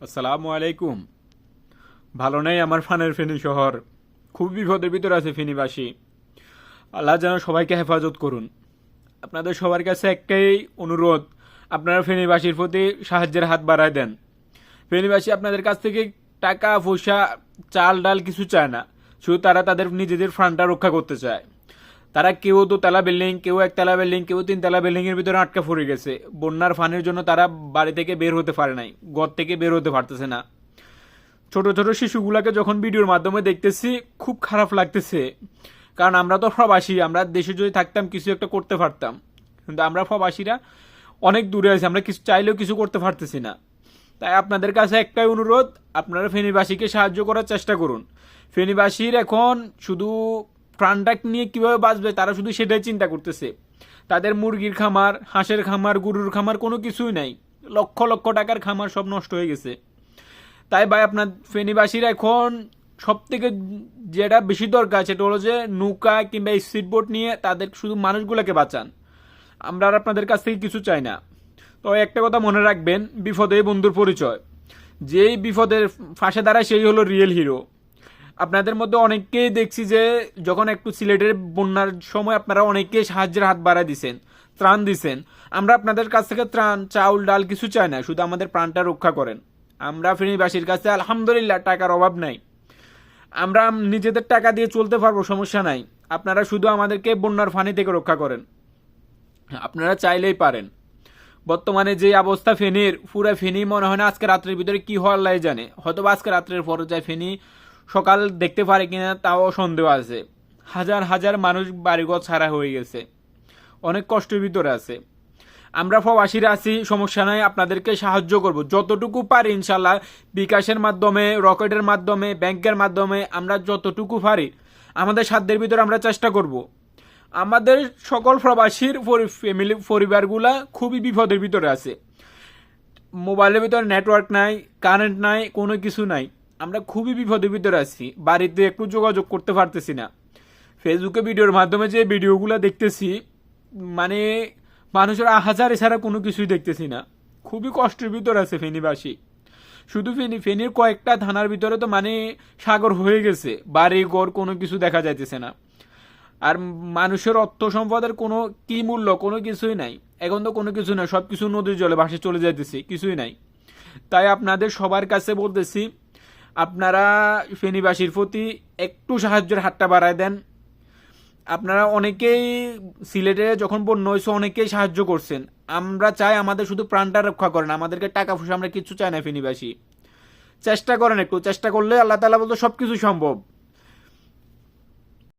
আসসালামু আলাইকুম। ভালো নেই আমার ফানের ফেনী শহর, খুব বিপদের ভিতরে আছে ফেনীবাসী। আল্লাহ যেন সবাইকে হেফাজত করুন। আপনাদের সবার কাছে একটাই অনুরোধ, আপনারা ফেনীবাসীর প্রতি সাহায্যের হাত বাড়ায় দেন। ফেনীবাসী আপনাদের কাছ থেকে টাকা পয়সা চাল ডাল কিছু চায় না, শুধু তারা তাদের নিজেদের ফান্ডটা রক্ষা করতে চায়। তারা কেউ দোতলা বিল্ডিং, কেউ একতলা বিল্ডিং, কেউ তিনতলা বিল্ডিং এর ভিতরে আটকা পড়ে গেছে। বন্যার ফানের জন্য তারা বাড়ি থেকে বের হতে পারে নাই, ঘর থেকে বের হতে পারতেছে না। ছোট ছোট শিশুগুলাকে যখন ভিডিওর মাধ্যমে দেখতেছি খুব খারাপ লাগতেছে। কারণ আমরা তো প্রবাসী, আমরা দেশে যদি থাকতাম কিছু একটা করতে পারতাম, কিন্তু আমরা প্রবাসীরা অনেক দূরে আছি, আমরা কিছু চাইলেও কিছু করতে পারতেছি না। তাই আপনাদের কাছে একটাই অনুরোধ, আপনারা ফেনীবাসীকে সাহায্য করার চেষ্টা করুন। ফেনীবাসীর এখন শুধু প্রাণটা নিয়ে কিভাবে বাঁচবে তারা শুধু সেটাই চিন্তা করতেছে। তাদের মুরগির খামার, হাঁসের খামার, গরুর খামার কোনো কিছুই নাই। লক্ষ লক্ষ টাকার খামার সব নষ্ট হয়ে গেছে। তাই ভাই আপনার ফেনীবাসীর এখন সব থেকে যেটা বেশি দরকার সেটা হলো যে নৌকা কিংবা স্পিড বোট নিয়ে তাদের শুধু মানুষগুলোকে বাঁচান। আমরা আর আপনাদের কাছ থেকে কিছু চাই না। তো একটা কথা মনে রাখবেন, বিপদে বন্ধুর পরিচয়। যেই বিপদের ফাঁসে দাঁড়ায় সেই হলো রিয়েল হিরো। আপনাদের মধ্যে অনেককেই দেখছি যে যখন একটু সিলেটের বন্যার সময় আপনারা অনেকেই সাহায্যের হাত বাড়ায় দিছেন, ত্রাণ দিছেন। আমরা আপনাদের কাছ থেকে ত্রাণ চাউল ডাল কিছু চাই না, শুধু আমাদের প্রাণটা রক্ষা করেন। আমরা ফেনীবাসীর কাছে আলহামদুলিল্লাহ টাকার অভাব নাই, আমরা নিজেদের টাকা দিয়ে চলতে পারবো, সমস্যা নাই। আপনারা শুধু আমাদেরকে বন্যার ফানি থেকে রক্ষা করেন, আপনারা চাইলেই পারেন। বর্তমানে যে অবস্থা ফেনীর, পুরো ফেনী মনে হয় না আজকে রাত্রের ভিতরে কি হওয়ার লাই জানে। হয়তো আজকে রাত্রের পরে যায় ফেনী সকাল দেখতে পারে কিনা তাও সন্দেহ আছে। হাজার হাজার মানুষ বাড়িঘর ছাড়া হয়ে গেছে, অনেক কষ্টের ভিতরে আছে। আমরা প্রবাসীরা আছি, সমস্যা নাই, আপনাদেরকে সাহায্য করব যতটুকু পারি ইনশাল্লাহ। বিকাশের মাধ্যমে, রকেটের মাধ্যমে, ব্যাংকের মাধ্যমে আমরা যতটুকু পারি আমাদের সাধ্যের ভিতরে আমরা চেষ্টা করব। আমাদের সকল প্রবাসীর ফ্যামিলি পরিবারগুলা খুবই বিপদের ভিতরে আছে। মোবাইলের ভিতরে নেটওয়ার্ক নাই, কারেন্ট নাই, কোনো কিছু নাই। আমরা খুবই বিপদের ভিতরে আছি, বাড়িতে একটু যোগাযোগ করতে পারতেছি না। ফেসবুকে ভিডিওর মাধ্যমে যে ভিডিওগুলো দেখতেছি, মানে মানুষের আহাজার এছাড়া কোনো কিছুই দেখতেছি না। খুবই কষ্টের ভিতরে আছে ফেনীবাসী। শুধু ফেনীর কয়েকটা থানার ভিতরে তো মানে সাগর হয়ে গেছে, বাড়ি ঘর কোনো কিছু দেখা যাইতেছে না। আর মানুষের অর্থ সম্পদের কোনো কি মূল্য, কোনো কিছুই নাই। এখন তো কোনো কিছু নাই, সব কিছু নদীর জলে ভাসে চলে যাইতেছে, কিছুই নাই। তাই আপনাদের সবার কাছে বলতেছি, আপনারা ফেনীবাসীর প্রতি একটু সাহায্যের হাতটা বাড়ায় দেন। আপনারা অনেকেই সিলেটে যখন বন্যা হয়েছে অনেকেই সাহায্য করছেন। আমরা চাই আমাদের শুধু প্রাণটা রক্ষা করেন, আমাদেরকে টাকা পয়সা আমরা কিছু চাই না। ফেনীবাসী চেষ্টা করেন, একটু চেষ্টা করলে আল্লাহ তাআলা বলতে সবকিছু সম্ভব।